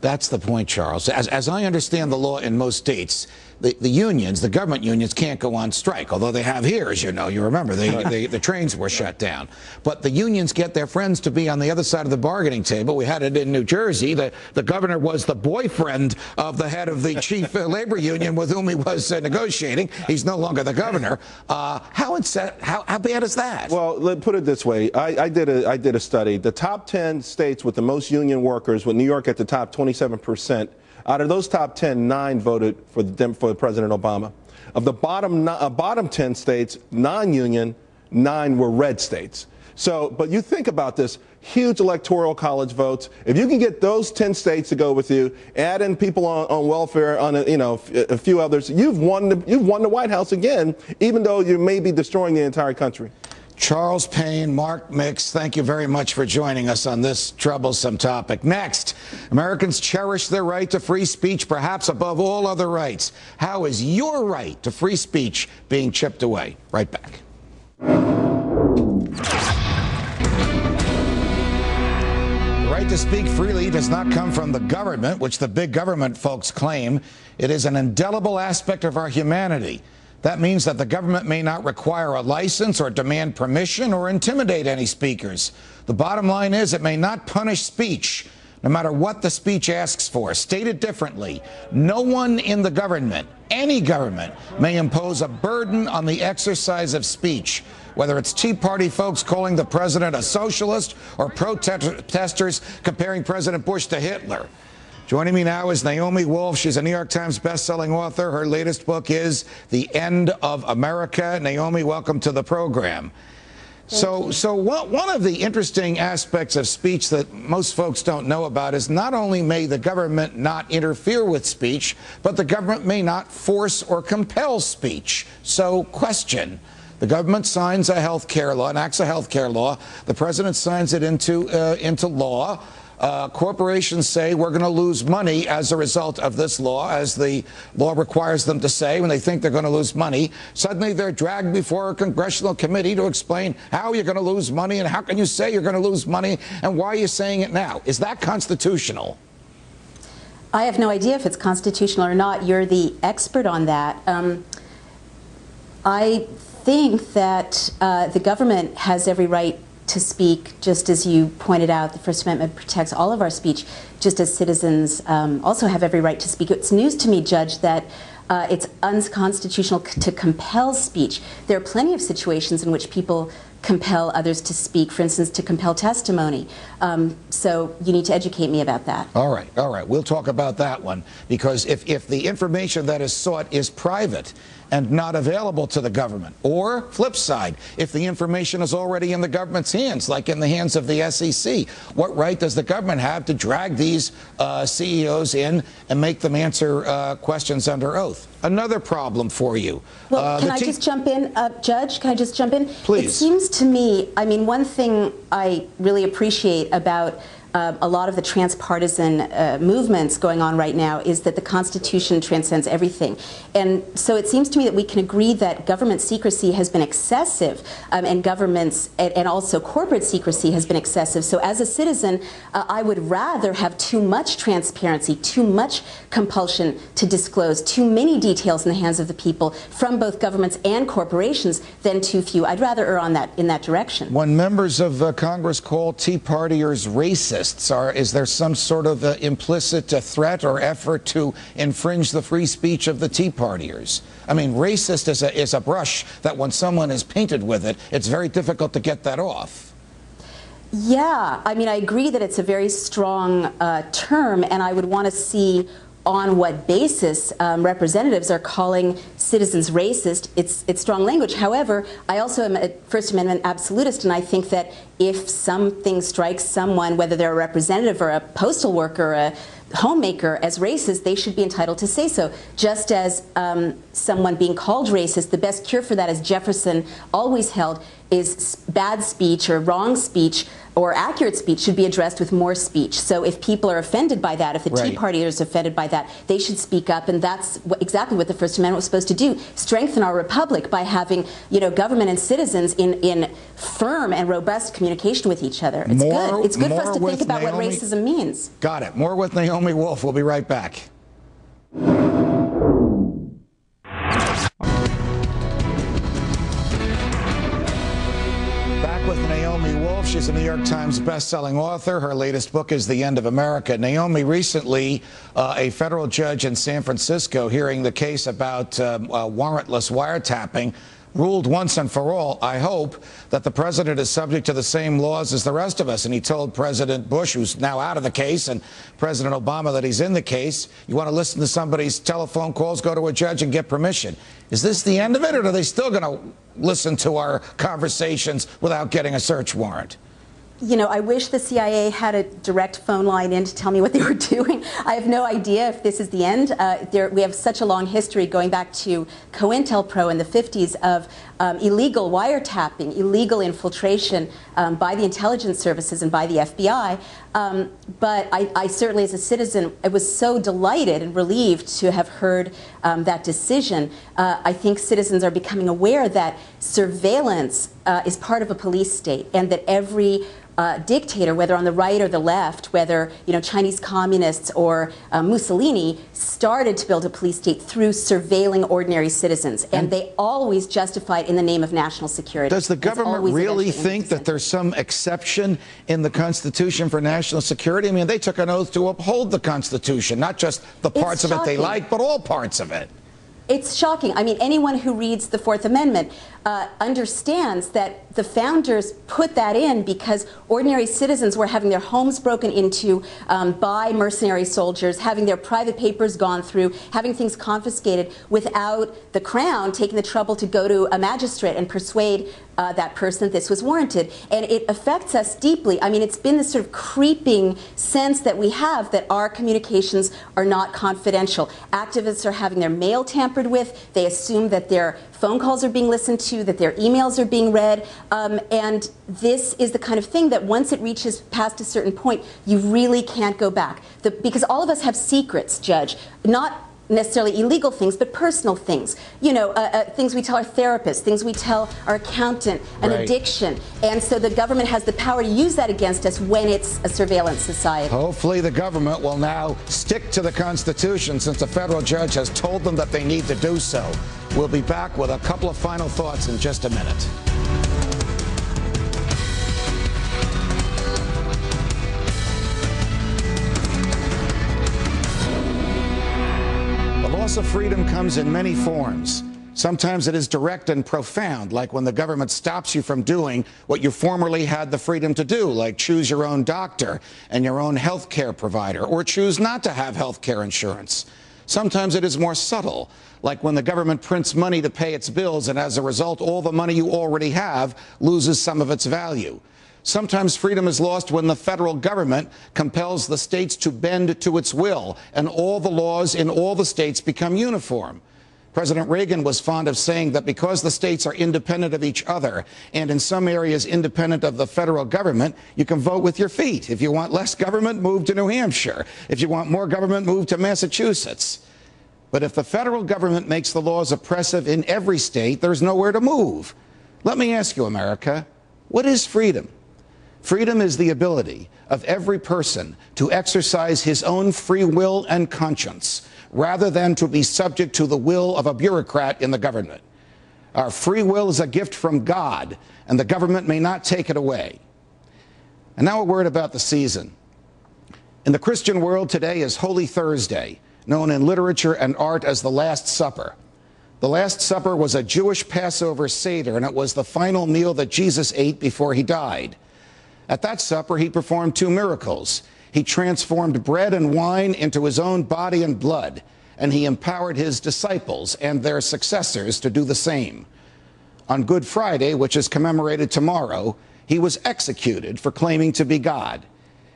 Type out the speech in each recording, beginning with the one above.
That's the point, Charles. As I understand the law in most states, the unions, the government unions, can't go on strike, although they have here, as you know. You remember, the trains were shut down. But the unions get their friends to be on the other side of the bargaining table. We had it in New Jersey. The governor was the boyfriend of the head of the chief labor union with whom he was negotiating. He's no longer the governor. How bad is that? Well, let's put it this way. I did a study. The top 10 states with the most union workers, with New York at the top, 27%. Out of those top 10, 9 voted for President Obama. Of the bottom 10 states, non-union, 9 were red states. So, but you think about this, huge electoral college votes. If you can get those 10 states to go with you, add in people on welfare, on a few others, you've won the White House again, even though you may be destroying the entire country. Charles Payne, Mark Mix, thank you very much for joining us on this troublesome topic. Next, Americans cherish their right to free speech, perhaps above all other rights. How is your right to free speech being chipped away? Right back. The right to speak freely does not come from the government, which the big government folks claim. It is an indelible aspect of our humanity. That means that the government may not require a license or demand permission or intimidate any speakers. The bottom line is it may not punish speech, no matter what the speech asks for. Stated differently, no one in the government, any government, may impose a burden on the exercise of speech, whether it's Tea Party folks calling the president a socialist or protesters comparing President Bush to Hitler. Joining me now is Naomi Wolf. She's a New York Times bestselling author. Her latest book is The End of America. Naomi, welcome to the program. So one of the interesting aspects of speech that most folks don't know about is not only may the government not interfere with speech, but the government may not force or compel speech. So question. The government signs a health care law, enacts a health care law. The president signs it into law. Corporations say we're going to lose money as a result of this law, as the law requires them to say when they think they're going to lose money. Suddenly they're dragged before a congressional committee to explain how you're going to lose money and how can you say you're going to lose money and why are you saying it now? Is that constitutional? I have no idea if it's constitutional or not. You're the expert on that. I think that the government has every right to speak, just as you pointed out. The First Amendment protects all of our speech, just as citizens also have every right to speak. It's news to me, Judge, that it's unconstitutional to compel speech. There are plenty of situations in which people compel others to speak, for instance, to compel testimony. So you need to educate me about that. All right. We'll talk about that one, because if the information that is sought is private and not available to the government, or flip side, if the information is already in the government's hands, like in the hands of the SEC, what right does the government have to drag these CEOs in and make them answer questions under oath? Another problem for you. Well, can I just jump in, Judge? Can I just jump in? Please. It seems to me, I mean, one thing I really appreciate about a lot of the transpartisan movements going on right now is that the Constitution transcends everything. And so it seems to me that we can agree that government secrecy has been excessive, and governments and also corporate secrecy has been excessive. So as a citizen, I would rather have too much transparency, too much compulsion to disclose, too many details in the hands of the people from both governments and corporations than too few. I'd rather err on that, in that direction. When members of Congress call Tea Partiers racist, is there some sort of implicit threat or effort to infringe the free speech of the Tea Partiers? I mean, racist is a brush that when someone is painted with it, it's very difficult to get that off. Yeah, I mean, I agree that it's a very strong term, and I would want to see on what basis representatives are calling citizens racist. It's strong language. However, I also am a First Amendment absolutist, and I think that if something strikes someone, whether they're a representative or a postal worker or a homemaker, as racist, they should be entitled to say so. Just as someone being called racist, the best cure for that, as Jefferson always held, is bad speech or wrong speech or accurate speech should be addressed with more speech. So if people are offended by that, if the Tea Partiers are offended by that, they should speak up, and that's exactly what the First Amendment was supposed to do: strengthen our republic by having, government and citizens in firm and robust communication with each other. It's good. It's good for us to think about what racism means. Got it. More with Naomi Wolf. We'll be right back. With Naomi Wolf. She's a New York Times best-selling author. Her latest book is The End of America. Naomi, recently, a federal judge in San Francisco hearing the case about warrantless wiretapping ruled once and for all, I hope, that the president is subject to the same laws as the rest of us. And he told President Bush, who's now out of the case, and President Obama that he's in the case. You want to listen to somebody's telephone calls, go to a judge and get permission. Is this the end of it, or are they still going to listen to our conversations without getting a search warrant? I wish the CIA had a direct phone line in to tell me what they were doing. I have no idea if this is the end. We have such a long history going back to COINTELPRO in the 50s of illegal wiretapping, illegal infiltration by the intelligence services and by the FBI. But I certainly, as a citizen, I was so delighted and relieved to have heard that decision. I think citizens are becoming aware that surveillance is part of a police state, and that every dictator, whether on the right or the left, whether Chinese communists or Mussolini, started to build a police state through surveilling ordinary citizens, and they always justified in the name of national security. Does the government really think that there's some exception in the Constitution for national security? I mean, they took an oath to uphold the Constitution, not just the parts of it they like, but all parts of it. It's shocking. I mean, anyone who reads the Fourth Amendment understands that the founders put that in because ordinary citizens were having their homes broken into by mercenary soldiers, having their private papers gone through, having things confiscated without the Crown taking the trouble to go to a magistrate and persuade that person that this was warranted. And it affects us deeply. I mean, it's been this sort of creeping sense that we have that our communications are not confidential. Activists are having their mail tampered with. They assume that their phone calls are being listened to, that their emails are being read. And this is the kind of thing that once it reaches past a certain point, you really can't go back. Because all of us have secrets, Judge, not necessarily illegal things, but personal things. Things we tell our therapist, things we tell our accountant, an addiction. And so the government has the power to use that against us when it's a surveillance society. Hopefully the government will now stick to the Constitution since a federal judge has told them that they need to do so. We'll be back with a couple of final thoughts in just a minute. The loss of freedom comes in many forms. Sometimes it is direct and profound, like when the government stops you from doing what you formerly had the freedom to do, like choose your own doctor and your own health care provider, or choose not to have health care insurance. Sometimes it is more subtle, like when the government prints money to pay its bills, and as a result, all the money you already have loses some of its value. Sometimes freedom is lost when the federal government compels the states to bend to its will, and all the laws in all the states become uniform. President Reagan was fond of saying that because the states are independent of each other, and in some areas independent of the federal government, you can vote with your feet. If you want less government, move to New Hampshire. If you want more government, move to Massachusetts. But if the federal government makes the laws oppressive in every state, there's nowhere to move. Let me ask you, America, what is freedom? Freedom is the ability of every person to exercise his own free will and conscience, rather than to be subject to the will of a bureaucrat in the government. Our free will is a gift from God, and the government may not take it away. And now a word about the season. In the Christian world, today is Holy Thursday, known in literature and art as the Last Supper. The Last Supper was a Jewish Passover Seder, and it was the final meal that Jesus ate before he died. At that supper, he performed two miracles. He transformed bread and wine into his own body and blood, and he empowered his disciples and their successors to do the same. On Good Friday, which is commemorated tomorrow, he was executed for claiming to be God.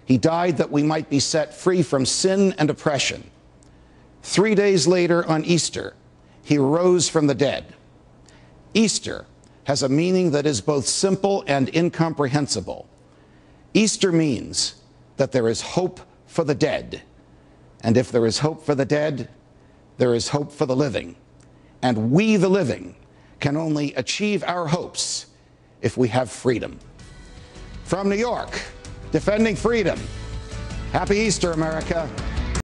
He died that we might be set free from sin and oppression. 3 days later, on Easter, he rose from the dead. Easter has a meaning that is both simple and incomprehensible. Easter means that there is hope for the dead. And if there is hope for the dead, there is hope for the living. And we, the living, can only achieve our hopes if we have freedom. From New York, defending freedom, happy Easter, America.